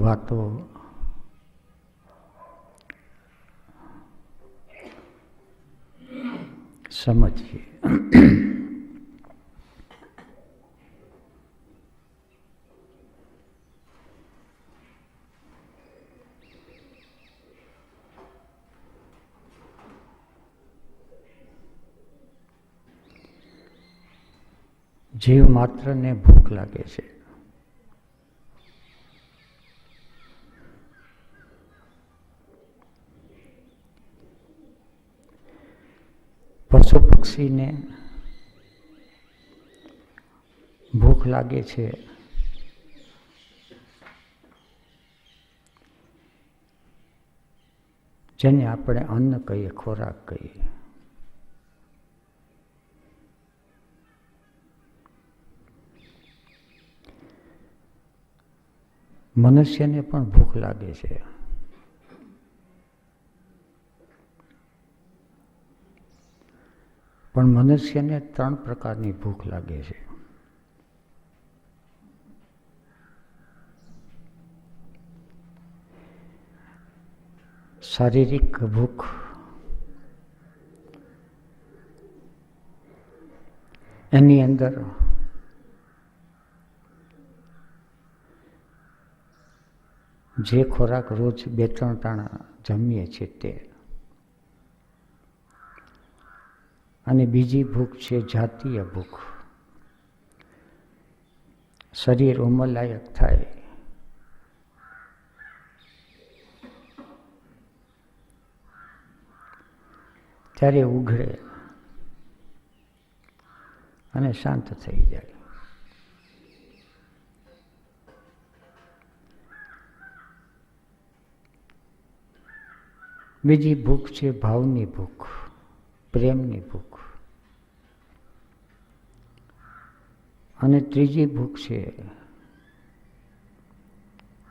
વાતો સમજીએ. જીવ માત્રને ભૂખ લાગે છે. પશુ પક્ષીને ભૂખ લાગે છે. જેને આપણે અન્ન કહીએ, ખોરાક કહીએ. મનુષ્યને પણ ભૂખ લાગે છે. પણ મનુષ્યને 3 પ્રકારની ભૂખ લાગે છે. શારીરિક ભૂખ, એની અંદર જે ખોરાક રોજ 2-3 ટાણા જમીએ છીએ તે. અને બીજી ભૂખ છે જાતીય ભૂખ. શરીર ઉંમરલાયક થાય ત્યારે ઉઘડે અને શાંત થઈ જાય. બીજી ભૂખ છે ભાવની ભૂખ, પ્રેમની ભૂખ. અને ત્રીજી ભૂખ છે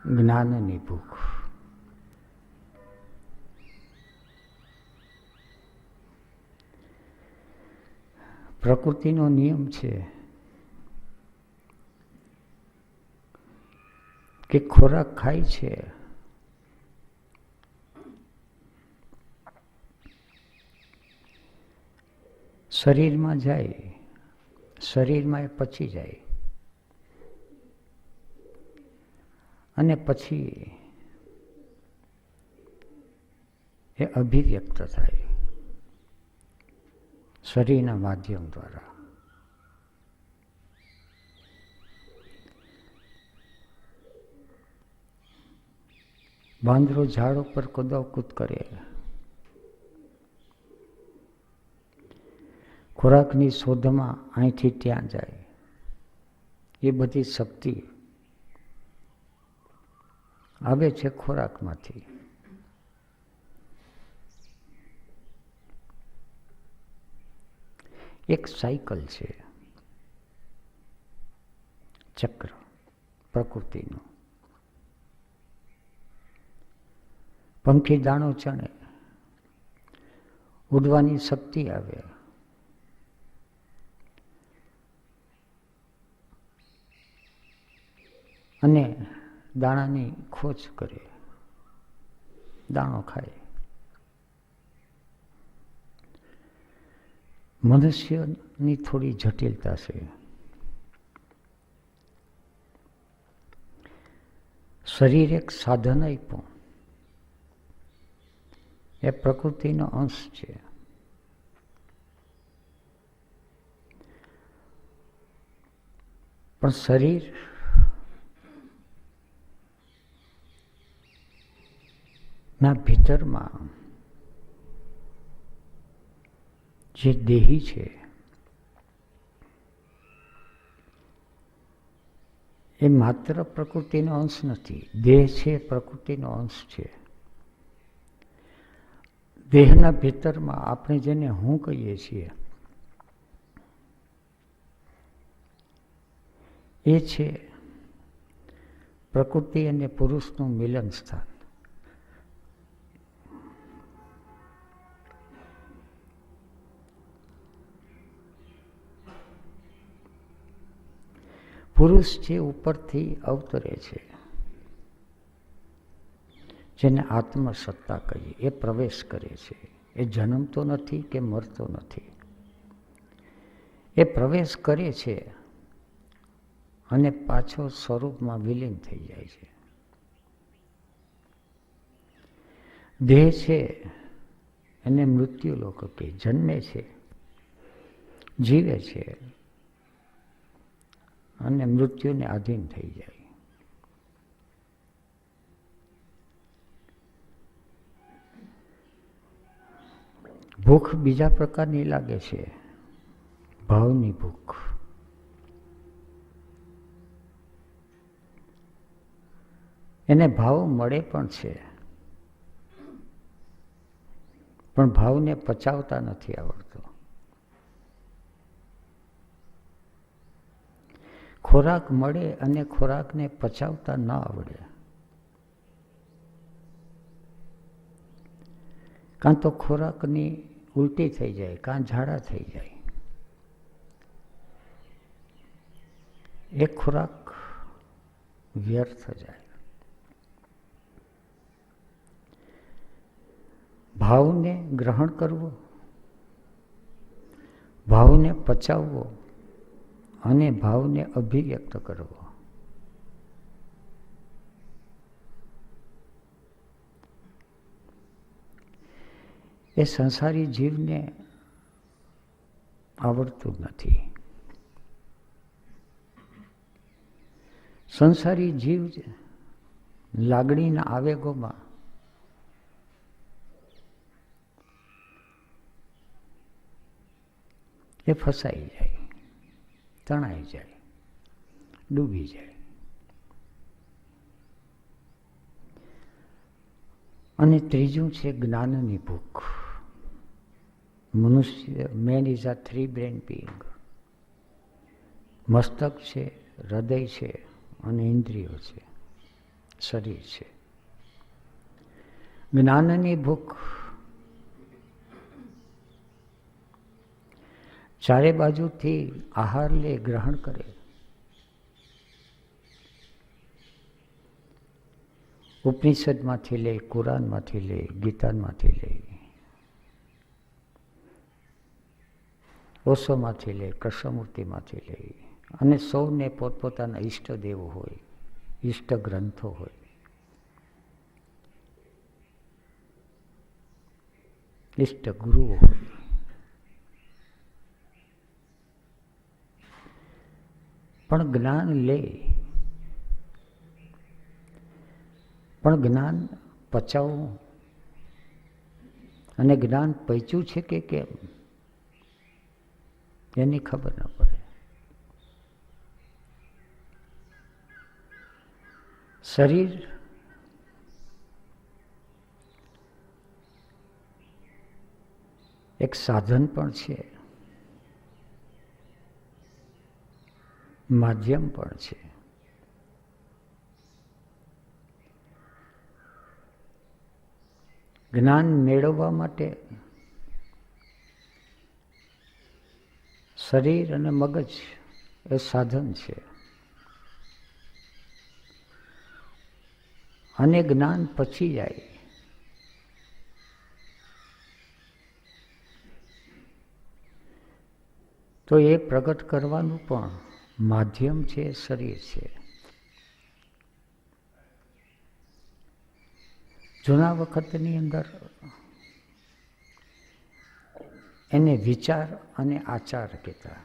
જ્ઞાનની ભૂખ. પ્રકૃતિનો નિયમ છે કે ખોરાક ખાય છે શરીરમાં જાય, શરીરમાં એ પચી જાય અને પછી એ અભિવ્યક્ત થાય શરીરના માધ્યમ દ્વારા. વાંદરો ઝાડ ઉપર કૂદાકૂદ કરે, ખોરાકની શોધમાં અહીંથી ત્યાં જાય. એ બધી શક્તિ આવે છે ખોરાકમાંથી. એક સાયકલ છે, ચક્ર પ્રકૃતિનું. પંખી દાણો ચણે, ઉડવાની શક્તિ આવે, અને દાણાની ખોજ કરે, દાણો ખાય. મનુષ્યની થોડી જટિલતા છે. શરીર એક સાધન આપ્યું, એ પ્રકૃતિનો અંશ છે. પણ શરીર ના ભીતરમાં જે દેહી છે એ માત્ર પ્રકૃતિનો અંશ નથી. દેહ છે પ્રકૃતિનો અંશ છે. દેહના ભીતરમાં આપણે જેને હું કહીએ છીએ એ છે પ્રકૃતિ અને પુરુષનું મિલન સ્થાન. પુરુષ જે ઉપરથી અવતરે છે જેને આત્મસત્તા કહીએ, એ પ્રવેશ કરે છે. એ જન્મતો નથી કે મરતો નથી, એ પ્રવેશ કરે છે અને પાછો સ્વરૂપમાં વિલીન થઈ જાય છે. દેહ છે એને મૃત્યુ લોક કે, જન્મે છે, જીવે છે અને મૃત્યુને આધીન થઈ જાય. ભૂખ બીજા પ્રકારની લાગે છે, ભાવની ભૂખ. એને ભાવ મળે પણ છે, પણ ભાવને પચાવતા નથી આવડતો. ખોરાક મળે અને ખોરાકને પચાવતા ન આવડે. કાં તો ખોરાકની ઉલટી થઈ જાય, કાં ઝાડા થઈ જાય. એક ખોરાક વ્યર્થ જાય. ભાવને ગ્રહણ કરવો, ભાવને પચાવવો અને ભાવને અભિવ્યક્ત કરવો, એ સંસારી જીવને આવડતું નથી. સંસારી જીવ લાગણીના આવેગોમાં એ ફસાઈ જાય, તણાઈ જાય, ડૂબી જાય. અને ત્રીજું છે જ્ઞાનની ભૂખ. મનુષ્ય, main is a 3 brain being. મસ્તક છે, હૃદય છે અને ઇન્દ્રિયો છે, શરીર છે. જ્ઞાનની ભૂખ ચારે બાજુથી આહાર લે, ગ્રહણ કરે. ઉપનિષદમાંથી લે, કુરાનમાંથી લે, ગીતામાંથી લે, ઓશોમાંથી લે, કૃષ્ણમૂર્તિમાંથી લે, અને સૌને પોતપોતાના ઈષ્ટદેવો હોય, ઈષ્ટ ગ્રંથો હોય. ઈષ્ટ ગુરુઓ હોય. પણ જ્ઞાન લે, પણ જ્ઞાન પચાવવું અને જ્ઞાન પચ્યું છે કે કેમ એની ખબર ન પડે. શરીર એક સાધન પણ છે, માધ્યમ પણ છે. જ્ઞાન મેળવવા માટે શરીર અને મગજ એ સાધન છે, અને જ્ઞાન પચી જાય તો એ પ્રગટ કરવાનું પણ માધ્યમ છે, શરીર છે. જૂના વખતની અંદર એને વિચાર અને આચાર કહેતા.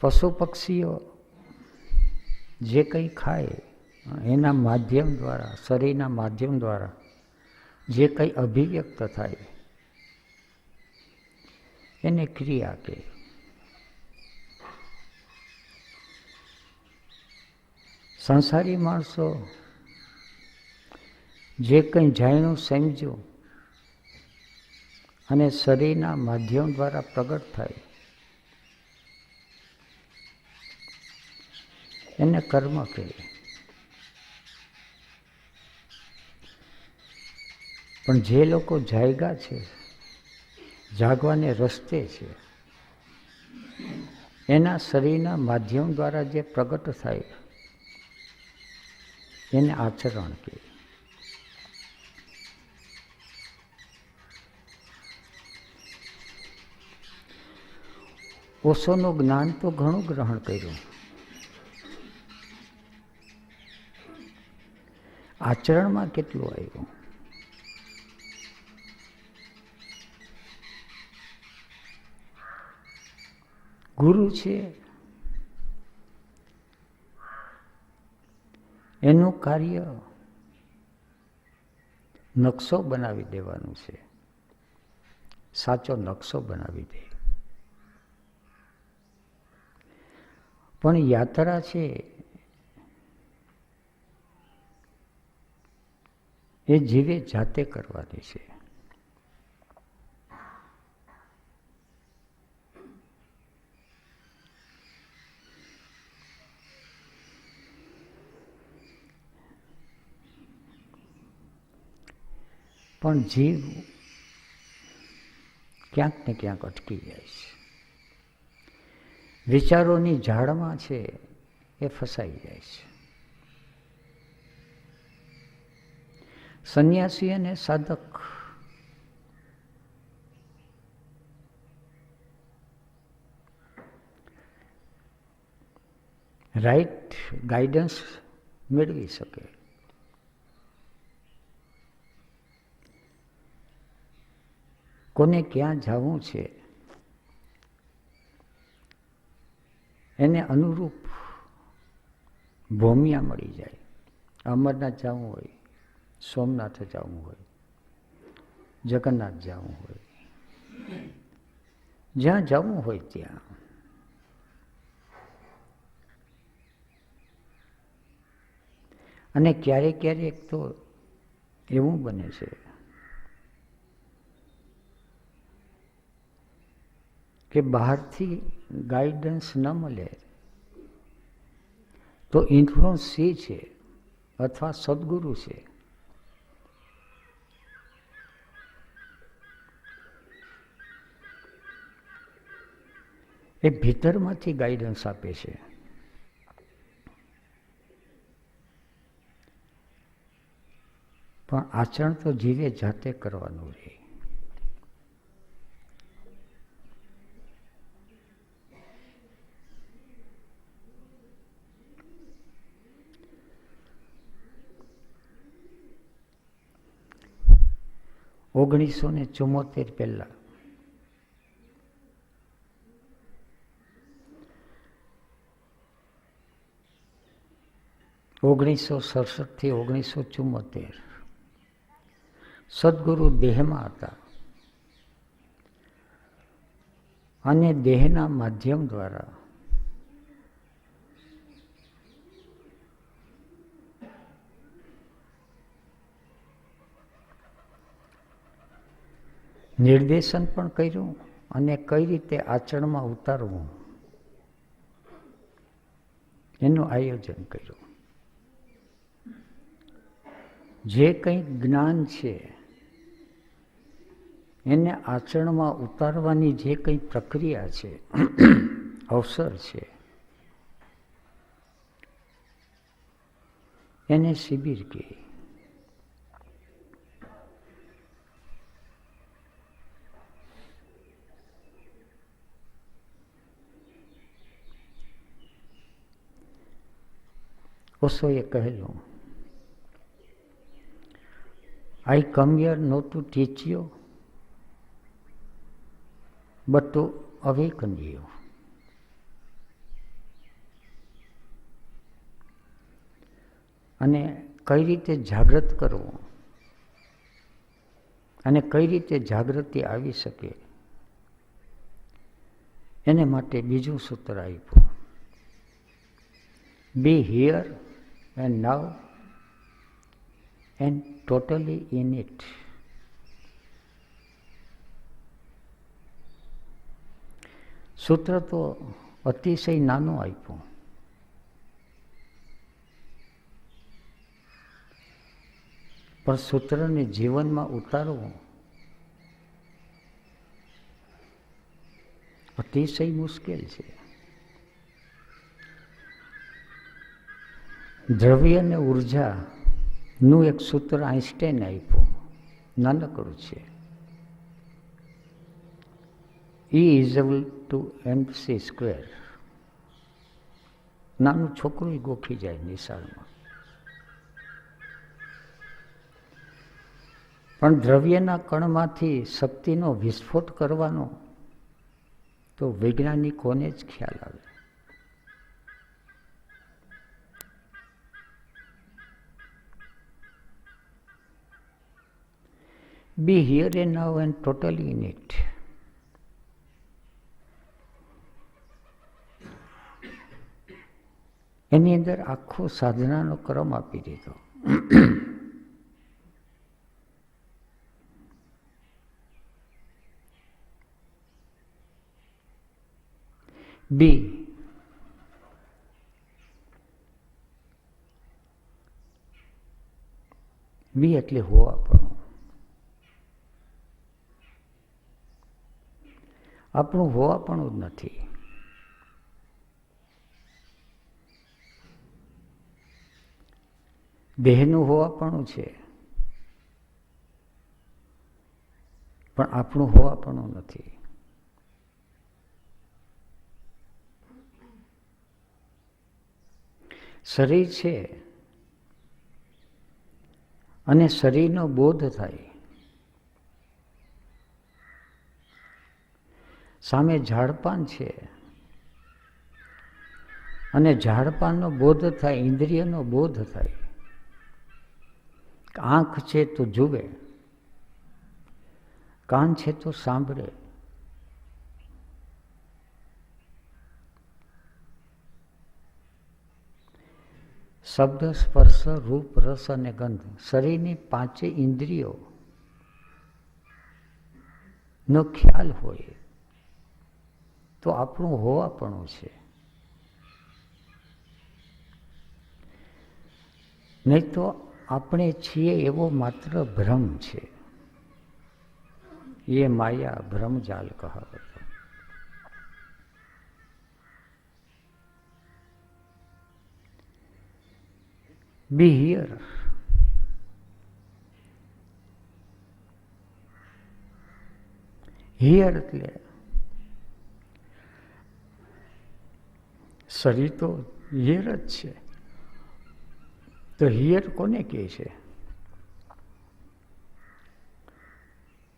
પશુ પક્ષીઓ જે કંઈ ખાય એના માધ્યમ દ્વારા, શરીરના માધ્યમ દ્વારા જે કંઈ અભિવ્યક્ત થાય એને ક્રિયા કહે. સંસારી માણસો જે કંઈ જાણ્યું, સમજ્યું અને શરીરના માધ્યમ દ્વારા પ્રગટ થાય એને કર્મ કહે. પણ જે લોકો જાગ્યા છે, જાગવાને રસ્તે છે, એના શરીરના માધ્યમ દ્વારા જે પ્રગટ થાય એને આચરણ કહે. ઓશોનું જ્ઞાન તો ઘણું ગ્રહણ કર્યું, આચરણમાં કેટલું આવ્યું? ગુરુ છે એનું કાર્ય નકશો બનાવી દેવાનું છે, સાચો નકશો બનાવી દે. પણ યાત્રા છે એ જીવે જાતે કરવાની છે. પણ જીવ ક્યાંક ને ક્યાંક અટકી જાય છે, વિચારોની ઝાડમાં છે એ ફસાઈ જાય છે. સંન્યાસી અને સાધક રાઈટ ગાઈડન્સ મેળવી શકે. કોને ક્યાં જવું છે એને અનુરૂપ ભૂમિયા મળી જાય. અમરનાથ જવું હોય, સોમનાથ જવું હોય, જગન્નાથ જવું હોય, જ્યાં જવું હોય ત્યાં. અને ક્યારેક ક્યારેક તો એવું બને છે કે બહારથી ગાઈડન્સ ન મળે તો ઇન્ફ્લુઅન્સ સી છે અથવા સદગુરુ છે એ ભીતરમાંથી ગાઈડન્સ આપે છે. પણ આચરણ તો જીવે જાતે કરવાનું રહે. ઓગણીસો ને 74 પહેલા ઓગણીસો 67 થી 1974 સદગુરુ દેહમાં હતા અને દેહના માધ્યમ દ્વારા નિર્દેશન પણ કર્યું અને કઈ રીતે આચરણમાં ઉતારવું એનું આયોજન કર્યું. જે કંઈ જ્ઞાન છે એને આચરણમાં ઉતારવાની જે કંઈ પ્રક્રિયા છે, અવસર છે, એને શિબિર કહે. ઓશોએ કહેલું, I come here not to teach you, but to awaken you. અને કઈ રીતે જાગૃત કરવું અને કઈ રીતે જાગૃતિ આવી શકે એને માટે બીજું સૂત્ર આપ્યું. Be here and now and totally in it. સૂત્ર તો અતિશય નાનું આપ્યું, પણ સૂત્રને જીવનમાં ઉતારવું અતિશય મુશ્કેલ છે. દ્રવ્ય અને ઉર્જાનું એક સૂત્ર આઈન્સ્ટાઈને આપ્યું, નાનકડું છે. E=mc². નાનું છોકરું ગોખી જાય નિશાળમાં. પણ દ્રવ્યના કણમાંથી શક્તિનો વિસ્ફોટ કરવાનો તો વૈજ્ઞાનિકોને જ ખ્યાલ આવે. Be here and now and totally in it. એની અંદર આખો સાધનાનો ક્રમ આપી દીધો. બી એટલે હોવાપણું. આપણું હોવાપણું જ નથી. દેહનું હોવાપણું છે, પણ આપણું હોવાપણું નથી. શરીર છે અને શરીરનો બોધ થાય. સામે ઝાડપાન છે અને ઝાડપાનનો બોધ થાય, ઇન્દ્રિયનો બોધ થાય. આંખ છે તો જુએ, કાન છે તો સાંભળે, શબ્દ, સ્પર્શ, રૂપ, રસ અને ગંધ, શરીરની 5 ઇન્દ્રિયો નો ખ્યાલ હોય તો આપણું હોવાપણું છે. નહીં તો આપણે છીએ એવો માત્ર ભ્રમ છે. એ માયા ભ્રમજાલ કહાવત. બી હિયર. હિયર એટલે શરીર તો હિયર જ છે. તો હિયર કોને કહે છે?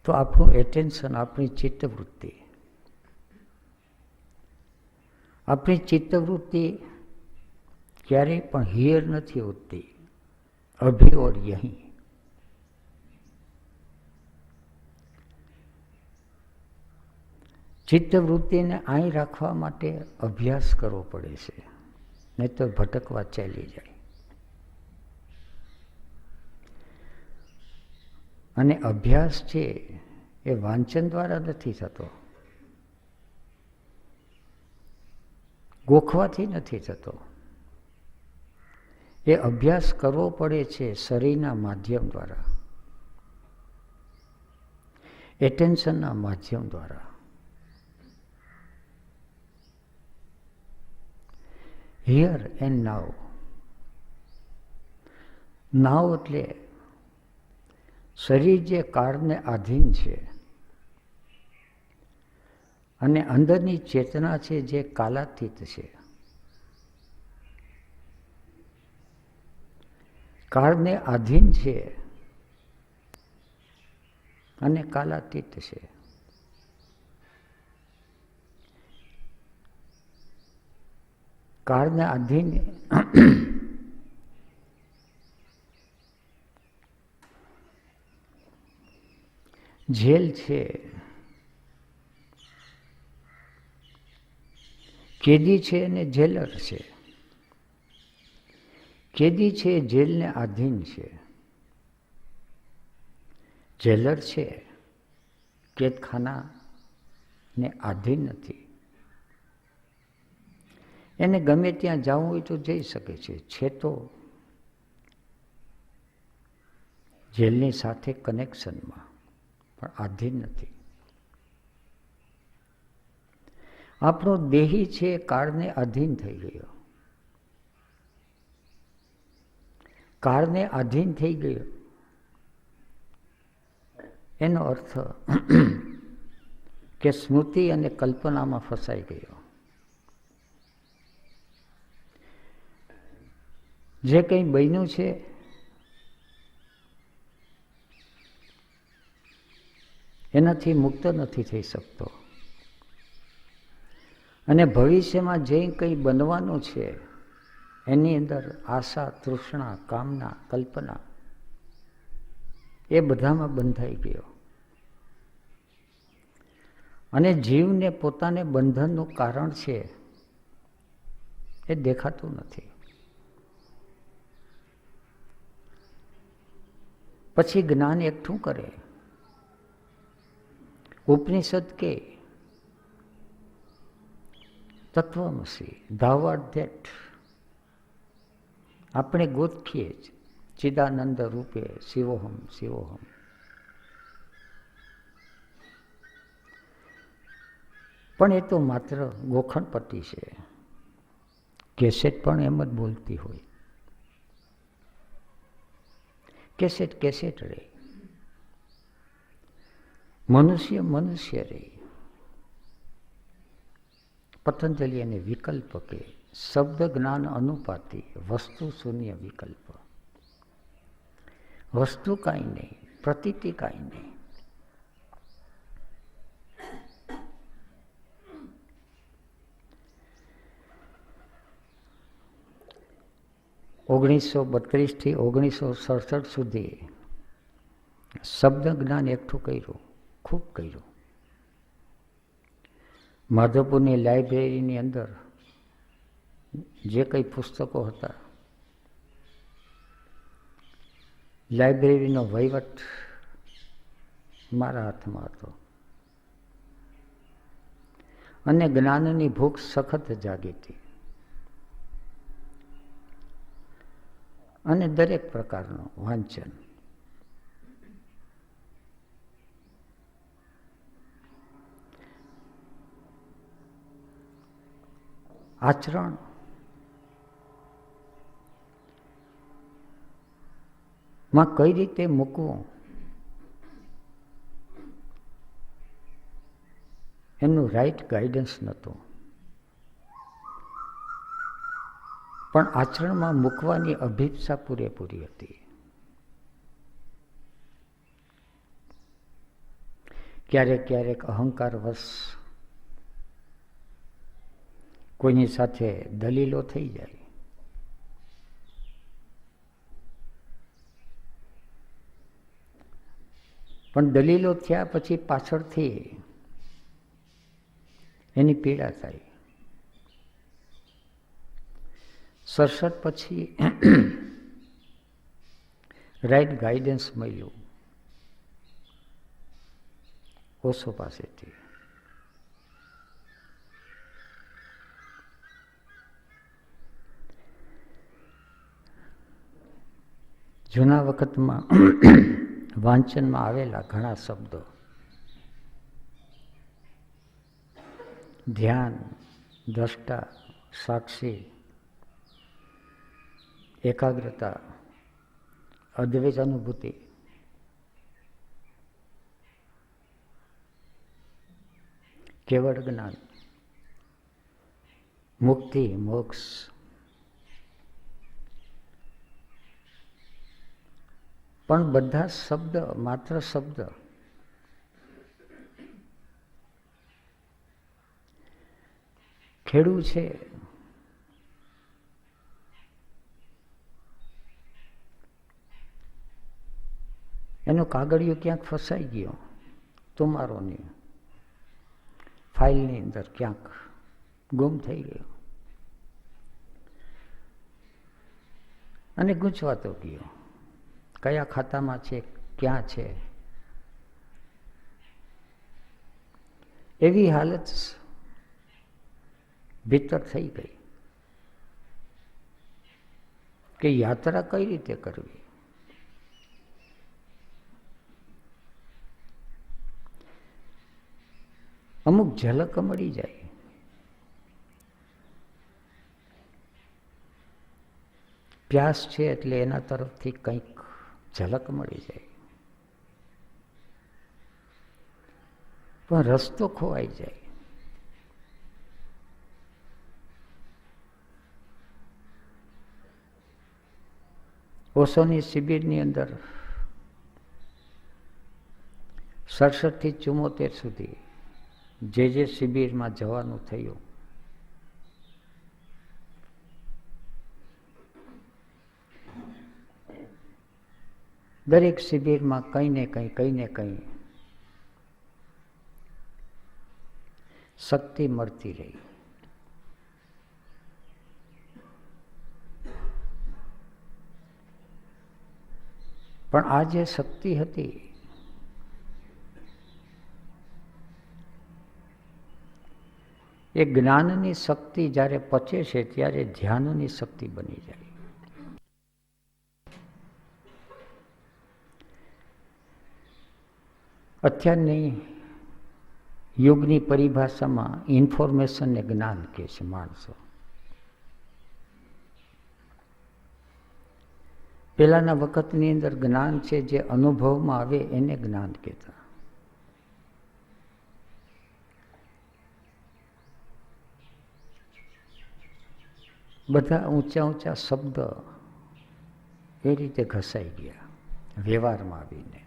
તો આપણું એટેન્શન, આપણી ચિત્તવૃત્તિ. આપણી ચિત્તવૃત્તિ ક્યારેય પણ હિયર નથી હોતી, અભી ઓર યહીં. ચિત્તવૃત્તિને અહીં રાખવા માટે અભ્યાસ કરવો પડે છે, નહીં તો ભટકવા ચાલી જાય. અને અભ્યાસ છે એ વાંચન દ્વારા નથી થતો, ગોખવાથી નથી થતો. એ અભ્યાસ કરવો પડે છે શરીરના માધ્યમ દ્વારા, એટેન્શનના માધ્યમ દ્વારા. Here and now. નાવ એટલે શરીર જે કાળને આધીન છે અને અંદરની ચેતના છે જે કાલાતીત છે. કાળને આધીન છે અને કાલાતીત છે. કાળને આધીન જેલ છે, કેદી છે અને જેલર છે. કેદી છે જેલને આધીન છે, જેલર છે કેદખાનાને આધીન નથી. એને ગમે ત્યાં જવું હોય તો જઈ શકે છે તો જેલની સાથે કનેક્શનમાં, પણ આધીન નથી. આપણો દેહી છે કાળને આધીન થઈ ગયો. કાળને આધીન થઈ ગયો, એનો અર્થ કે સ્મૃતિ અને કલ્પનામાં ફસાઈ ગયો. જે કંઈ બન્યું છે એનાથી મુક્ત નથી થઈ શકતો, અને ભવિષ્યમાં જે કંઈ બનવાનું છે એની અંદર આશા, તૃષ્ણા, કામના, કલ્પના એ બધામાં બંધાઈ ગયો. અને જીવને પોતાને બંધનનું કારણ છે એ દેખાતું નથી. પછી જ્ઞાન એકઠું કરે. ઉપનિષદ કે તત્વમસી, thou art that. આપણે ગોતીએ જ ચિદાનંદ રૂપે શિવોહમ શિવોહમ. પણ એ તો માત્ર ગોખણપટ્ટી છે. કેસેટ પણ એમ જ બોલતી હોય. કેસેટ કેસેટ રે, મનુષ્ય મનુષ્ય રે. પતંજલિ એને વિકલ્પ કે શબ્દ જ્ઞાન અનુપાતી, વસ્તુ શૂન્ય વિકલ્પ. વસ્તુ કાંઈ નહીં, પ્રતીતિ કાંઈ નહીં. ઓગણીસો 32થી 1967 સુધી શબ્દ જ્ઞાન એકઠું કર્યું, ખૂબ કર્યું. માધવપુરની લાઇબ્રેરીની અંદર જે કંઈ પુસ્તકો હતા, લાઇબ્રેરીનો વહીવટ મારા હાથમાં હતો, અને જ્ઞાનની ભૂખ સખત જાગી હતી. અને દરેક પ્રકારનું વાંચન. આચરણ માં કઈ રીતે મૂકવું એનું રાઈટ ગાઈડન્સ નહોતું. પણ આચરણમાં મૂકવાની અભિપ્સા પૂરેપૂરી હતી. ક્યારેક ક્યારેક અહંકારવશ કોઈની સાથે દલીલો થઈ જાય. પણ દલીલો થયા પછી પાછળથી એની પીડા થાય. 67 પછી રાઈટ ગાઈડન્સ મળ્યું ઓશો પાસેથી. જૂના વખતમાં વાંચનમાં આવેલા ઘણા શબ્દો, ધ્યાન, દ્રષ્ટા, સાક્ષી, એકાગ્રતા, અદ્વૈત અનુભૂતિ, કેવળ જ્ઞાન, મુક્તિ, મોક્ષ, પણ બધા શબ્દ માત્ર શબ્દ. ખેડૂ છે એનો કાગળિયો ક્યાંક ફસાઈ ગયો, તુમારોની ફાઇલની અંદર ક્યાંક ગુમ થઈ ગયો અને ગૂંચવાતો ગયો. કયા ખાતામાં છે, ક્યાં છે, એવી હાલત ભીતર થઈ ગઈ કે યાત્રા કઈ રીતે કરવી. અમુક ઝલક મળી જાય. પ્યાસ છે એટલે એના તરફથી કંઈક ઝલક મળી જાય, પણ રસ્તો ખોવાઈ જાય. ઓશોની શિબિરની અંદર 67 થી 74 સુધી જે શિબિરમાં જવાનું થયું, દરેક શિબિરમાં કંઈ ને કંઈ શક્તિ મળતી રહી. પણ આ જે શક્તિ હતી એ જ્ઞાનની શક્તિ જ્યારે પચે છે ત્યારે ધ્યાનની શક્તિ બની જાય. અત્યારની યુગની પરિભાષામાં ઇન્ફોર્મેશનને જ્ઞાન કહે છે માણસો. પહેલાના વખતની અંદર જ્ઞાન છે જે અનુભવમાં આવે એને જ્ઞાન કહેતા. બધા ઊંચા શબ્દ એ રીતે ઘસાઈ ગયા વ્યવહારમાં આવીને.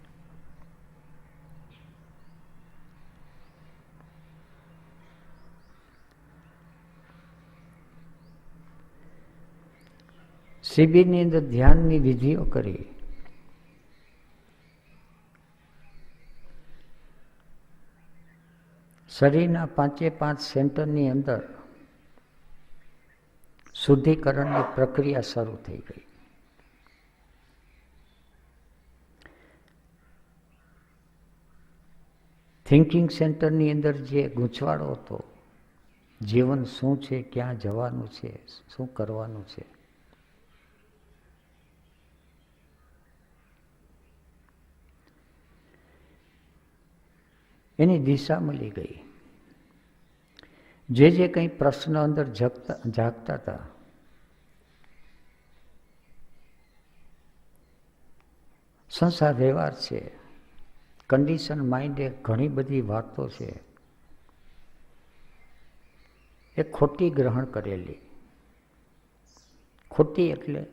શિબિરની અંદર ધ્યાનની વિધિઓ કરી. શરીરના 5 સેન્ટરની અંદર શુદ્ધિકરણની પ્રક્રિયા શરૂ થઈ ગઈ. થિંકિંગ સેન્ટરની અંદર જે ગૂંચવાડો હતો, જીવન શું છે, ક્યાં જવાનું છે, શું કરવાનું છે, એની દિશા મળી ગઈ. જે કંઈ પ્રશ્ન અંદર જાગતા હતા સંસાર વ્યવહાર છે, કન્ડિશન માઇન્ડે ઘણી બધી વાતો છે એ ખોટી ગ્રહણ કરેલી. ખોટી એટલે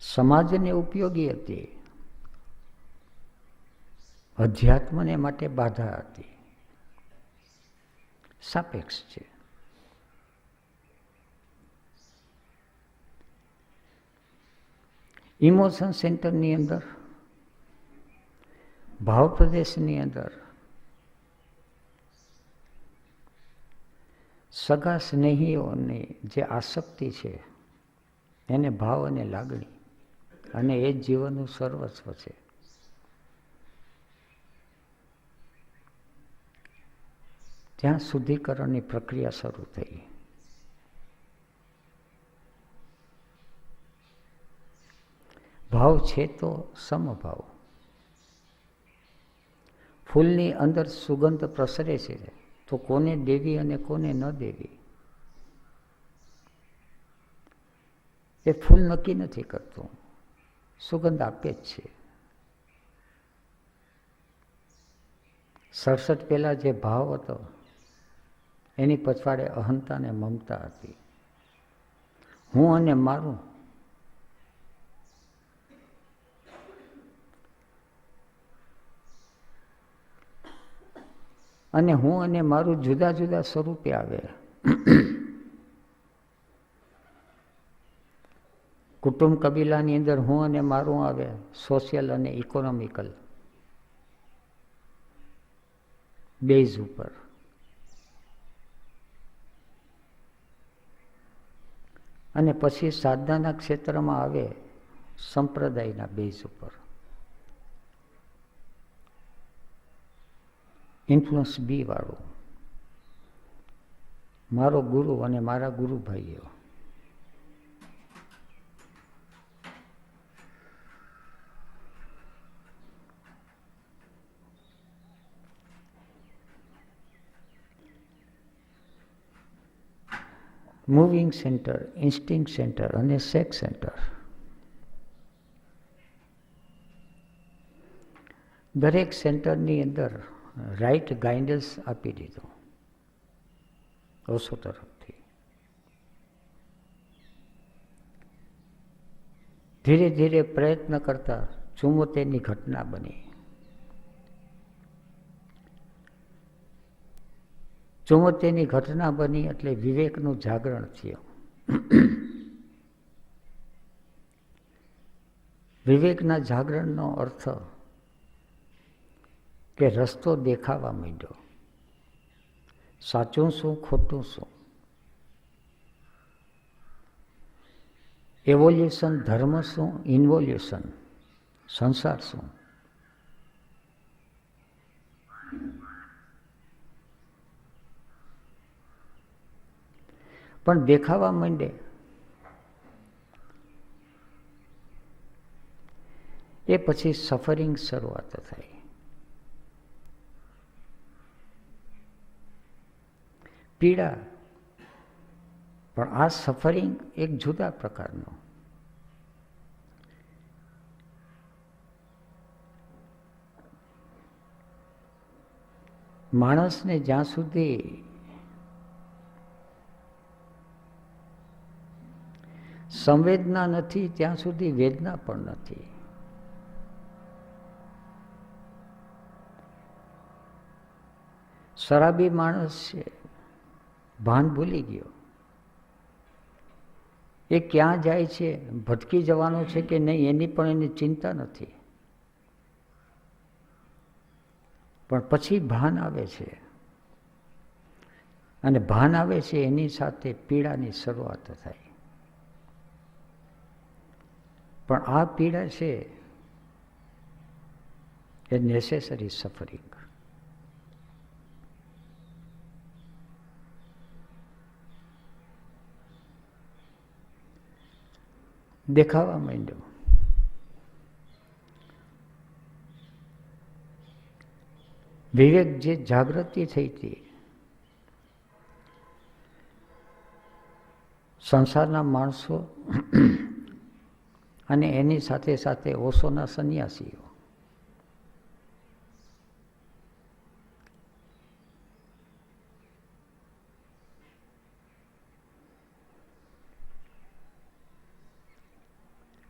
સમાજને ઉપયોગી હતી, અધ્યાત્મને માટે બાધા હતી. સાપેક્ષ છે. ઇમોશન સેન્ટરની અંદર, ભાવ પ્રદેશની અંદર સગા સ્નેહીઓની જે આસક્તિ છે એને ભાવ અને લાગણી, અને એ જ જીવનનું સર્વસ્વ છે. ત્યાં શુદ્ધિકરણની પ્રક્રિયા શરૂ થઈ. ભાવ છે તો સમભાવ. ફૂલની અંદર સુગંધ પ્રસરે છે તો કોને દેવી અને કોને ન દેવી એ ફૂલ નક્કી નથી કરતું, સુગંધ આપે જ છે. 67 પહેલા જે ભાવ હતો એની પછવાડે અહંતા ને મમતા હતી. હું અને મારું. અને હું અને મારું જુદા જુદા સ્વરૂપે આવે. કુટુંબ કબીલાની અંદર હું અને મારું આવે, સોશિયલ અને ઇકોનોમિકલ બેઝ ઉપર. અને પછી સાધનાના ક્ષેત્રમાં આવે સંપ્રદાયના બેઝ ઉપર. ઇન્ફ્લુઅન્સ બી વાળું, મારો ગુરુ અને મારા ગુરુ ભાઈઓ. મૂવિંગ સેન્ટર, ઇન્સ્ટિંક્ટ સેન્ટર અને સેક્સ સેન્ટર. દરેક સેન્ટરની અંદર રાઈટ ગાઈડન્સ આપી દીધું ઓશો તરફથી. ધીરે ધીરે પ્રયત્ન કરતા 74ની ઘટના બની. 74ની ઘટના બની એટલે વિવેકનું જાગરણ થયું. વિવેકના જાગરણનો અર્થ કે રસ્તો દેખાવા માંડ્યો. સાચું શું, ખોટું શું, એવોલ્યુશન ધર્મ શું, ઇન્વોલ્યુશન સંસાર શું. પણ દેખાવા માંડે એ પછી સફરિંગ શરૂઆત થાય. પીડા. પણ આ સફરિંગ એક જુદા પ્રકારનો. માણસને જ્યાં સુધી સંવેદના નથી ત્યાં સુધી વેદના પણ નથી. શરાબી માણસ છે, ભાન ભૂલી ગયો. એ ક્યાં જાય છે, ભટકી જવાનો છે કે નહીં એની પણ એની ચિંતા નથી. પણ પછી ભાન આવે છે, અને ભાન આવે છે એની સાથે પીડાની શરૂઆત થાય. પણ આ પીડા છે એ નેસેસરી સફરિંગ. દેખાવા માંડ્યો. વિવેક જે જાગૃતિ થઈ હતી, સંસારના માણસો અને એની સાથે સાથે ઓશોના સંન્યાસીઓ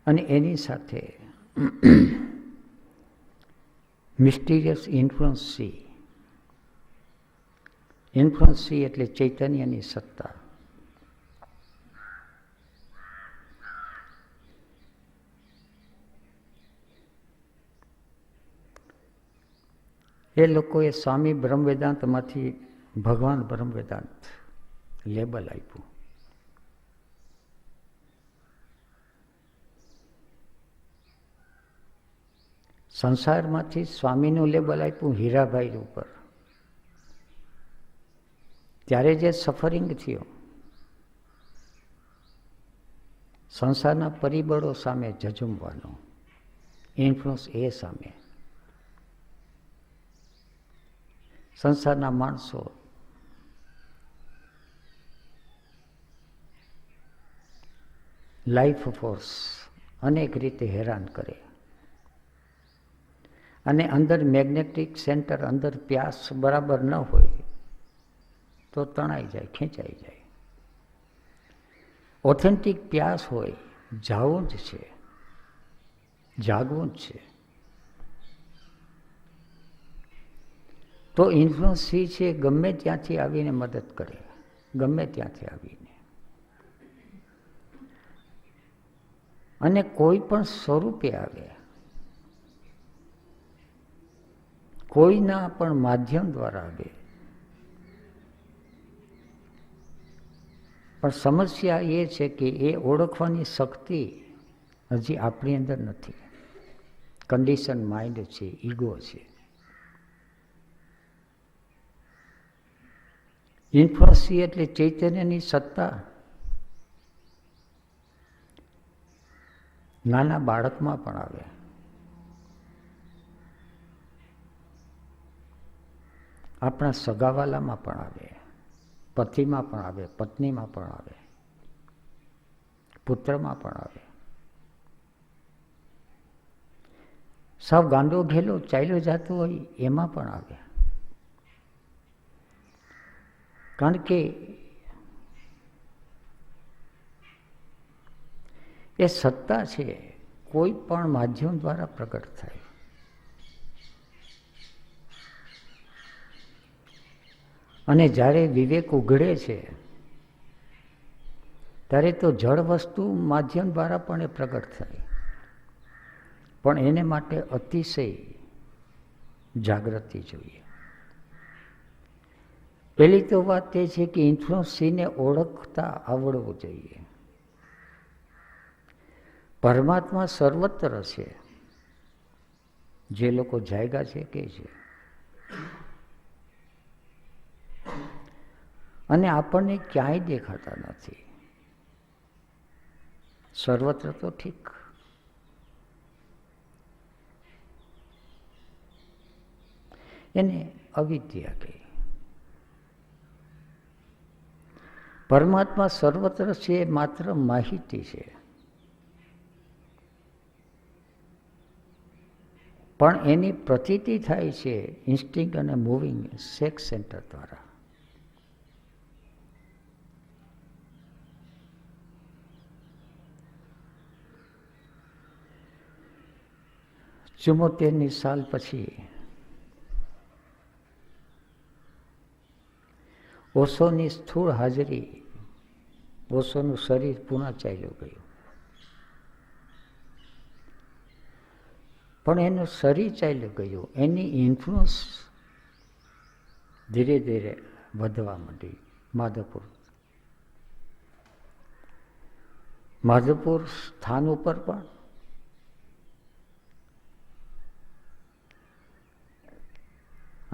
અને એની સાથે mysterious influence C. Influence C એટલે ચૈતન્યની સત્તા. એ લોકોએ સ્વામી બ્રહ્મ વેદાંતમાંથી ભગવાન બ્રહ્મ વેદાંત લેબલ આપ્યું. સંસારમાંથી સ્વામીનું લેબલ આપ્યું હીરાભાઈ ઉપર. ત્યારે જે સફરિંગ થયો સંસારના પરિબળો સામે ઝઝુમવાનો, ઇન્ફ્લુઅન્સ એ સામે સંસારના માણસો લાઈફ ફોર્સ અનેક રીતે હેરાન કરે. અને અંદર મેગ્નેટિક સેન્ટર, અંદર પ્યાસ બરાબર ન હોય તો તણાઈ જાય, ખેંચાઈ જાય. ઓથેન્ટિક પ્યાસ હોય, જાવું જ છે, જાગવું જ છે. તો ઇન્ફ્લુઅન્સ સી છે ગમે ત્યાંથી આવીને મદદ કરે, ગમે ત્યાંથી આવીને, અને કોઈ પણ સ્વરૂપે આવે, કોઈના પણ માધ્યમ દ્વારા આવે. પણ સમસ્યા એ છે કે એ ઓળખવાની શક્તિ હજી આપણી અંદર નથી. કન્ડિશન માઇન્ડ છે, ઈગો છે. ઇન્ફ્લુઅન્સ એટલે ચૈતન્યની સત્તા નાના બાળકમાં પણ આવે, આપણા સગાવાલામાં પણ આવે, પતિમાં પણ આવે, પત્નીમાં પણ આવે. પુત્રમાં પણ આવે. સાવ ગાંડો ઘેલો ચાલ્યો જતો હોય એમાં પણ આવે. કારણ કે એ સત્તા છે કોઈ પણ માધ્યમ દ્વારા પ્રગટ થાય. અને જ્યારે વિવેક ઉઘડે છે ત્યારે તો જળ વસ્તુ માધ્યમ દ્વારા પણ એ પ્રગટ થાય, પણ એને માટે અતિશય જાગૃતિ જોઈએ. પહેલી તો વાત એ છે કે ઇન્ફ્લુઅન્સીને ઓળખતા આવડવું જોઈએ. પરમાત્મા સર્વત્ર છે, જે લોકો જાયગા છે કે છે, અને આપણને ક્યાંય દેખાતા નથી. સર્વત્ર તો ઠીક, એને અવિદ્યા કહે. પરમાત્મા સર્વત્ર છે એ માત્ર માહિતી છે, પણ એની પ્રતીતિ થાય છે ઇન્સ્ટિંક્ટ અને મૂવિંગ સેક્સ સેન્ટર દ્વારા. ચુમ્મોતેરની સાલ પછી ઓશોની સ્થૂળ હાજરી, ઓશોનું શરીર પુનઃ ચાલ્યું ગયું, પણ એનું શરીર ચાલ્યું ગયું, એની ઇન્ફ્લુઅન્સ ધીરે ધીરે વધવા માંડી. માધવપુર સ્થાન ઉપર પણ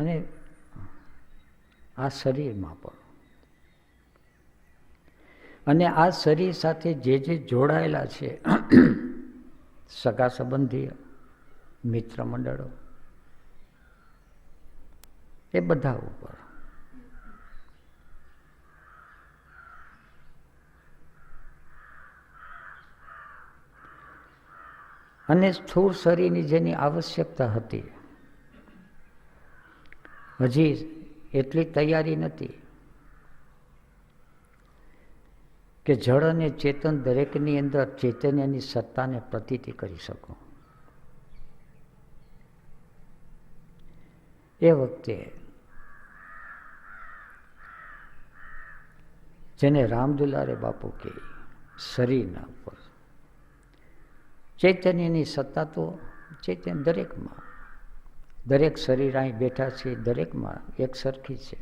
અને આ શરીરમાં પણ, અને આ શરીર સાથે જે જે જોડાયેલા છે સગા સંબંધીઓ, મિત્ર મંડળો, એ બધા ઉપર. અને સ્થૂળ શરીરની જેની આવશ્યકતા હતી, હજી એટલી તૈયારી નથી કે જળ અને ચેતન દરેકની અંદર ચૈતન્યની સત્તાને પ્રતીતિ કરી શકો. એ વખતે જેને રામદુલારે બાપુ કહે શરીરના ઉપર ચૈતન્યની સત્તા તો ચૈતન્ય દરેકમાં, દરેક શરીર અહીં બેઠા છે દરેકમાં એક સરખી છે.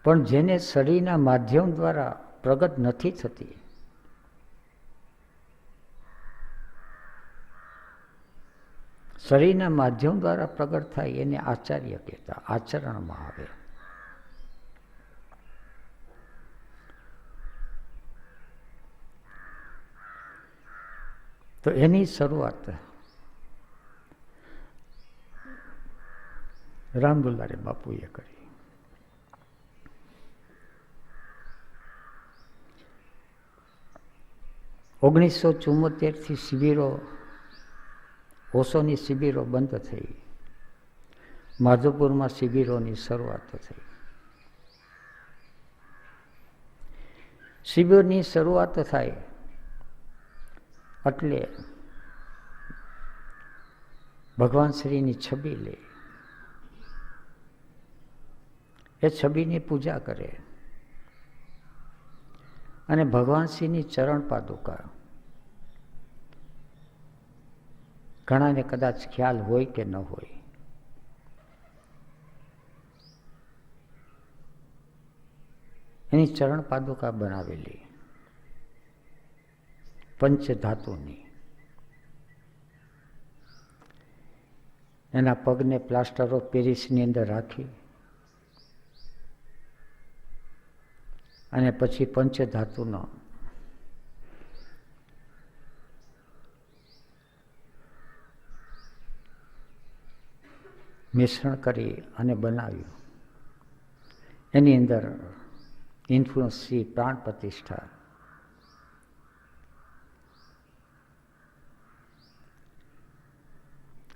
પણ જેને શરીરના માધ્યમ દ્વારા પ્રગટ નથી થતી, શરીરના માધ્યમ દ્વારા પ્રગટ થાય એને આચાર્ય કહેતા, આચરણમાં આવે. તો એની શરૂઆત રામદુલારે બાપુએ કરી. 1974થી શિબિરો, ઓશોની શિબિરો બંધ થઈ, માધવપુરમાં શિબિરોની શરૂઆત થઈ. શિબિરની શરૂઆત થાય એટલે ભગવાન શ્રીની છબી લે, એ છબીની પૂજા કરે અને ભગવાન શ્રીની ચરણ પાદુકા, ઘણાને કદાચ ખ્યાલ હોય કે ન હોય, એની ચરણ પાદુકા બનાવેલી પંચધાતુની, એના પગને પ્લાસ્ટર ઓફ પેરિસની અંદર રાખી અને પછી પંચધાતુનો મિશ્રણ કરી અને બનાવ્યું. એની અંદર ઇન્ફ્લુઅન્સ સી, પ્રાણ પ્રતિષ્ઠા,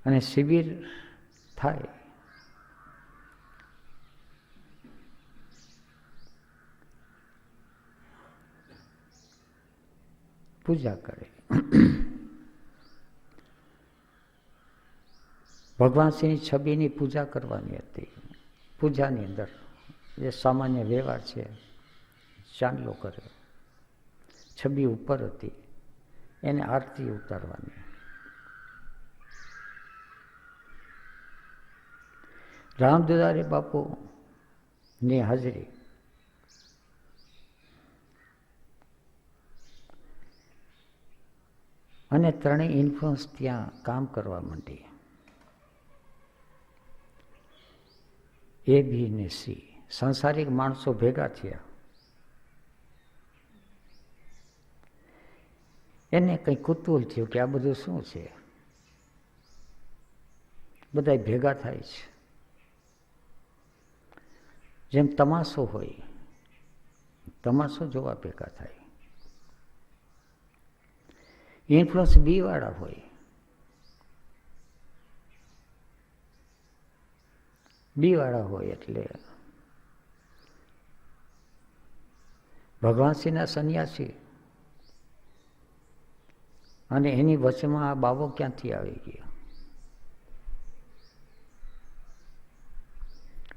અને શિબિર થાય. પૂજા કરે. ભગવાન શ્રીની છબીની પૂજા કરવાની હતી. પૂજાની અંદર જે સામાન્ય વ્યવહાર છે, ચાંદલો કરે. છબી ઉપર હતી, એને આરતી ઉતારવાની. રામદુલારી બાપુની હાજરી. અને ત્રણેય ઇન્ફ્લુઅન્સ ત્યાં કામ કરવા માંડી. એ બી ને સી, સંસારિક માણસો ભેગા થયા. એને કંઈ કુતૂહલ થયું કે આ બધું શું છે. બધા ભેગા થાય છે, જેમ તમાશો હોય, તમાશો જોવા ભેગા થાય. ઇન્ફ્લુઅન્સ બી વાળા હોય, બી વાળા હોય એટલે ભગવાન શ્રીના સંન્યાસી. અને એની વચમાં આ બાબો ક્યાંથી આવી ગયો?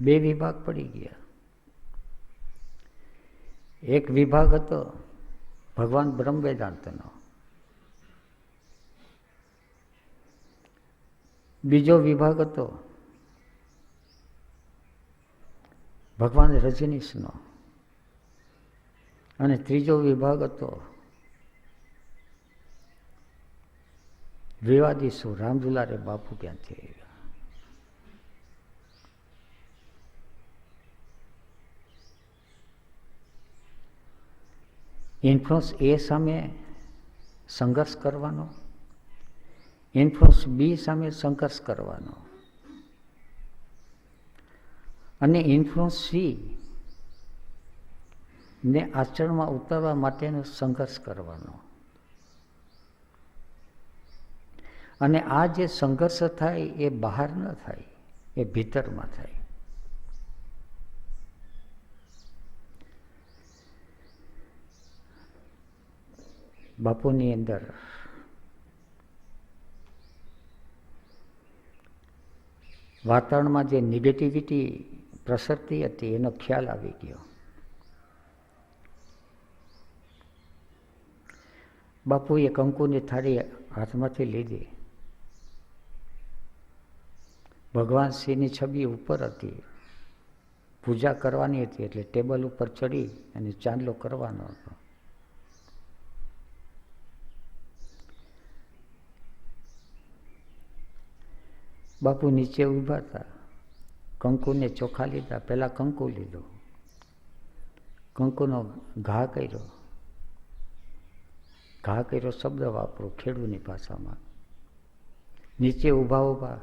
બે વિભાગ પડી ગયા. એક વિભાગ હતો ભગવાન બ્રહ્મ વેદાંતનો, બીજો વિભાગ હતો ભગવાન રજનીશનો, અને ત્રીજો વિભાગ હતો વિવાદીશો. રામદુલારે બાપુ ક્યાંથી આવ્યા? ઇન્ફ્લુઅન્સ એ સામે સંઘર્ષ કરવાનો, ઇન્ફ્લુઅન્સ બી સામે સંઘર્ષ કરવાનો, અને ઇન્ફ્લુઅન્સ સી ને આચરણમાં ઉતારવા માટેનો સંઘર્ષ કરવાનો. અને આ જે સંઘર્ષ થાય એ બહાર ન થાય, એ ભીતરમાં થાય. બાપુની અંદર વાતાવરણમાં જે નેગેટિવિટી પ્રસરતી હતી એનો ખ્યાલ આવી ગયો. બાપુએ કંકુની થાળી હાથમાંથી લીધી. ભગવાન શ્રીની છબી ઉપર હતી, પૂજા કરવાની હતી, એટલે ટેબલ ઉપર ચડી અને ચાંદલો કરવાનો હતો. બાપુ નીચે ઊભા હતા, કંકુને ચોખા લીધા. પહેલા કંકુ લીધું, કંકુનો ઘા કર્યો. ઘા કર્યો શબ્દ વાપરો ખેડૂની ભાષામાં. નીચે ઊભા ઊભા